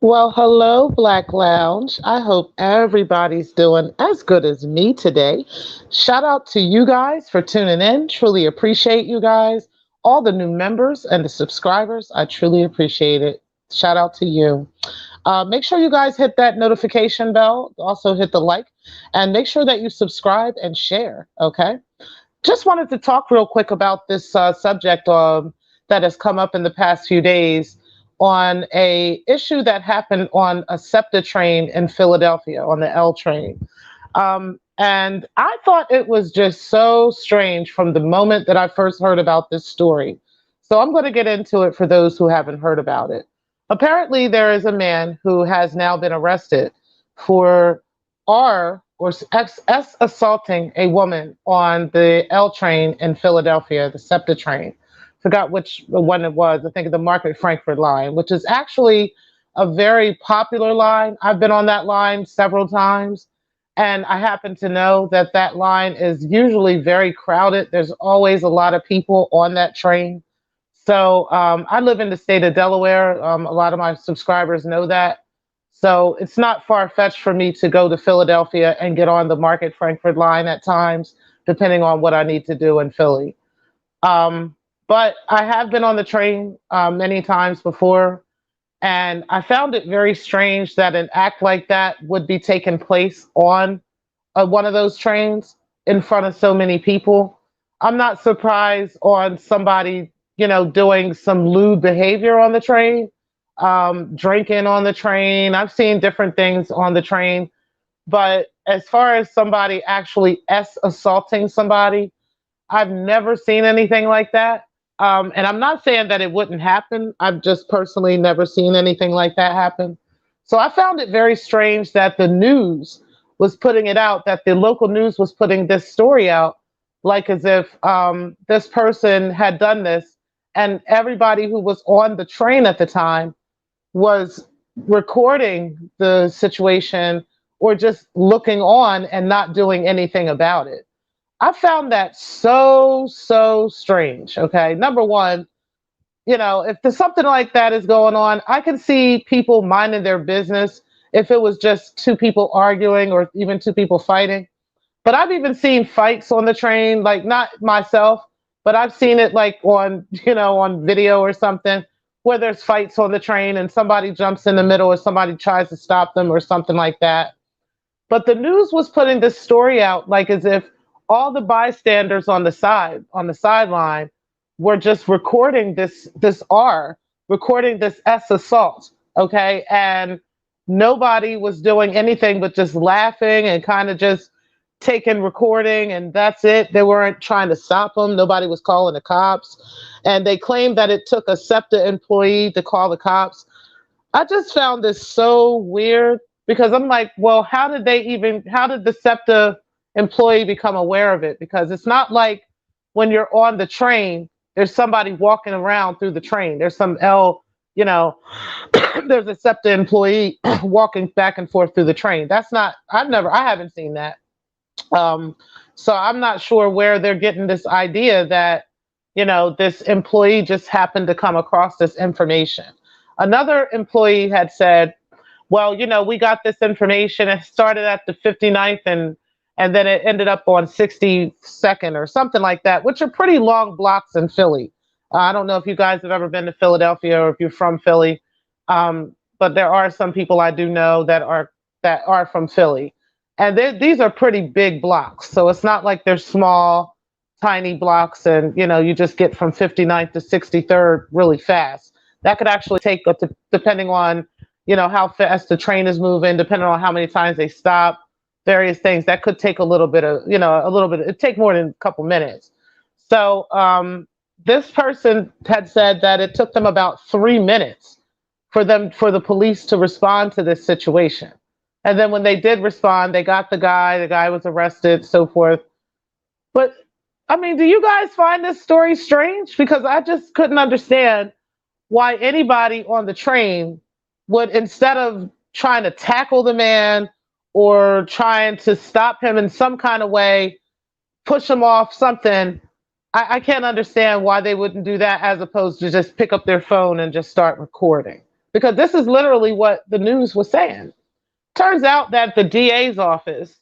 Well, hello, Black Lounge. I hope everybody's doing as good as me today. Shout out to you guys for tuning in. Truly appreciate you guys. All the new members and the subscribers, I truly appreciate it. Shout out to you. Make sure you guys hit that notification bell. Also, hit the like and make sure that you subscribe and share. Okay. Just wanted to talk real quick about this subject that has come up in the past few days on a issue that happened on a Septa train in Philadelphia on the L train. And I thought it was just so strange from the moment that I first heard about this story. So I'm going to get into it for those who haven't heard about it. Apparently, there is a man who has now been arrested for assaulting a woman on the L train in Philadelphia, the SEPTA train. Forgot which one it was. I think the Market Frankfurt line, which is actually a very popular line. I've been on that line several times, and I happen to know that that line is usually very crowded. There's always a lot of people on that train. So I live in the state of Delaware. A lot of my subscribers know that. So it's not far fetched for me to go to Philadelphia and get on the Market Frankfurt line at times, depending on what I need to do in Philly. Um, but I have been on the train many times before, and I found it very strange that an act like that would be taking place on one of those trains in front of so many people. I'm not surprised on somebody, doing some lewd behavior on the train, drinking on the train. I've seen different things on the train, but as far as somebody actually assaulting somebody, I've never seen anything like that. And I'm not saying that it wouldn't happen. I've just personally never seen anything like that happen. So I found it very strange that the news was putting it out, that the local news was putting this story out, like as if this person had done this, and everybody who was on the train at the time was recording the situation or just looking on and not doing anything about it. I found that so strange. Okay. Number one, if there's something like that is going on, I can see people minding their business if it was just two people arguing or even two people fighting. But I've even seen fights on the train, like not myself, but I've seen it like on, on video or something where there's fights on the train and somebody jumps in the middle or somebody tries to stop them or something like that. But the news was putting this story out like as if all the bystanders on the sideline, were just recording recording this S assault. Okay. And nobody was doing anything but just laughing and kind of just taking recording, and that's it. They weren't trying to stop them. Nobody was calling the cops. And they claimed that it took a SEPTA employee to call the cops. I just found this so weird because I'm like, well, how did the SEPTA employee become aware of it? Because it's not like when you're on the train, there's somebody walking around through the train. There's some you know, there's a SEPTA employee walking back and forth through the train. I haven't seen that. Um, so I'm not sure where they're getting this idea that, this employee just happened to come across this information. Another employee had said, well, we got this information. It started at the 59th and then it ended up on 62nd or something like that, which are pretty long blocks in Philly. I don't know if you guys have ever been to Philadelphia or if you're from Philly, but there are some people I do know that are from Philly, and these are pretty big blocks. So it's not like they're small, tiny blocks, and you just get from 59th to 63rd really fast. That could actually take, depending on how fast the train is moving, depending on how many times they stop, various things. That could take a little bit of, a little bit. It take more than a couple minutes. So this person had said that it took them about 3 minutes for the police to respond to this situation. And then when they did respond, they got the guy was arrested, so forth. But I mean, do you guys find this story strange? Because I just couldn't understand why anybody on the train would, instead of trying to tackle the man or trying to stop him in some kind of way, push him off something, I can't understand why they wouldn't do that as opposed to just pick up their phone and just start recording. because this is literally what the news was saying. Turns out that the DA's office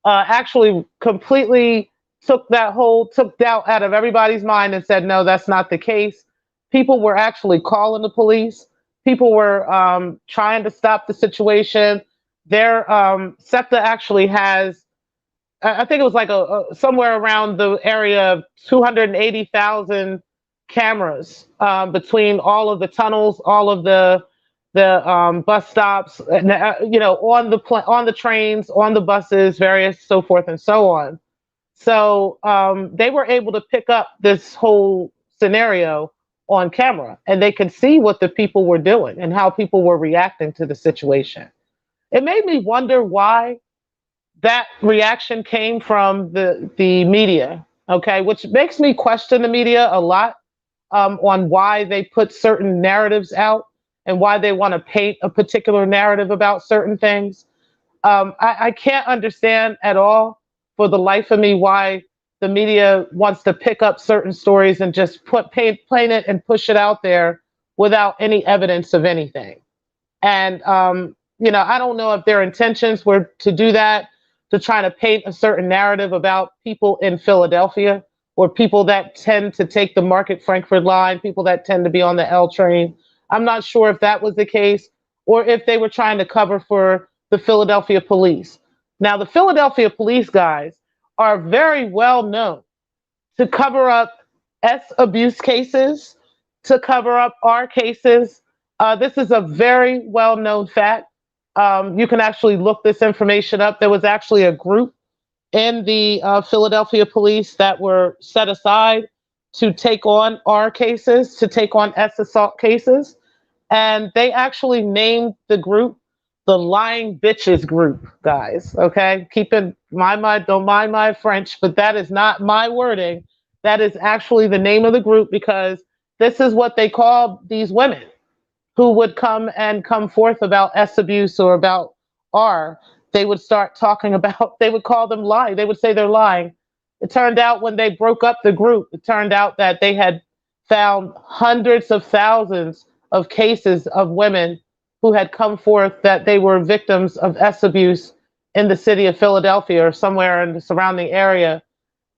actually completely took doubt out of everybody's mind and said, no, that's not the case. People were actually calling the police. People were trying to stop the situation. Their Septa actually has, I think it was like a somewhere around the area of 280,000 cameras between all of the tunnels, all of the bus stops, on on the trains, on the buses, various so forth and so on. So they were able to pick up this whole scenario on camera, and they could see what the people were doing and how people were reacting to the situation. It made me wonder why that reaction came from the media. Okay, which makes me question the media a lot on why they put certain narratives out and why they want to paint a particular narrative about certain things. I can't understand at all for the life of me why the media wants to pick up certain stories and just paint it and push it out there without any evidence of anything. And I don't know if their intentions were to do that, to try to paint a certain narrative about people in Philadelphia or people that tend to take the Market Frankfurt line, people that tend to be on the L train. I'm not sure if that was the case or if they were trying to cover for the Philadelphia police. Now, the Philadelphia police guys are very well known to cover up abuse cases, to cover up R cases. This is a very well known fact. You can actually look this information up. There was actually a group in the Philadelphia police that were set aside to take on R cases, to take on assault cases. And they actually named the group the Lying Bitches Group, guys. Okay. Keep in mind, don't mind my French, but that is not my wording. That is actually the name of the group because this is what they call these women who would come forth about S abuse or about R. They would start talking about, they would call them lying. They would say they're lying. It turned out when they broke up the group, it turned out that they had found hundreds of thousands of cases of women who had come forth that they were victims of S abuse in the city of Philadelphia or somewhere in the surrounding area.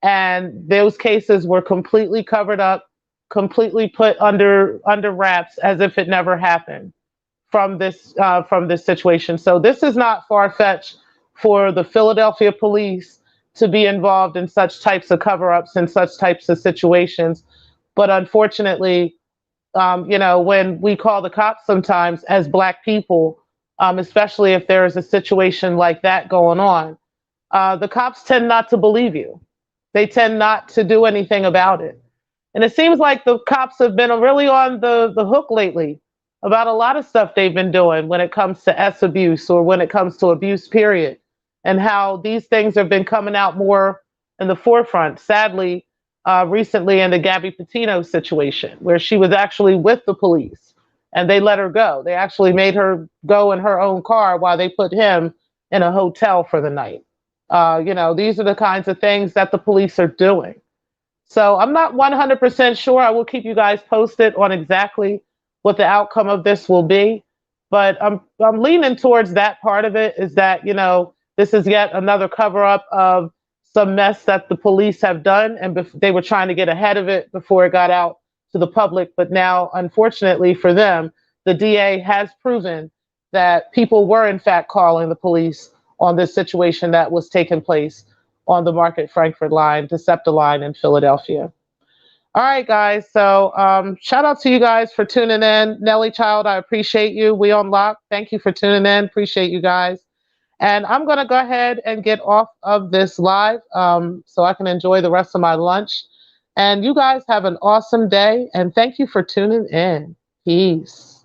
And those cases were completely covered up, completely put under wraps as if it never happened from this situation. So this is not far-fetched for the Philadelphia police to be involved in such types of cover-ups and such types of situations. But unfortunately, when we call the cops sometimes as Black people, especially if there is a situation like that going on, the cops tend not to believe you. They tend not to do anything about it. And it seems like the cops have been really on the hook lately about a lot of stuff they've been doing when it comes to S abuse or when it comes to abuse, period, and how these things have been coming out more in the forefront. Sadly, recently in the Gabby Petito situation, where she was actually with the police and they let her go. They actually made her go in her own car while they put him in a hotel for the night. These are the kinds of things that the police are doing. So I'm not 100% sure. I will keep you guys posted on exactly what the outcome of this will be. But I'm leaning towards that part of it is that, this is yet another cover up of some mess that the police have done. And they were trying to get ahead of it before it got out to the public. But now, unfortunately for them, the DA has proven that people were, in fact, calling the police on this situation that was taking place on the Market Frankfurt line, the Septa line in Philadelphia. All right, guys. So shout out to you guys for tuning in. Nelly Child, I appreciate you. We on lock. Thank you for tuning in. Appreciate you guys. And I'm going to go ahead and get off of this live so I can enjoy the rest of my lunch. And you guys have an awesome day. And thank you for tuning in. Peace.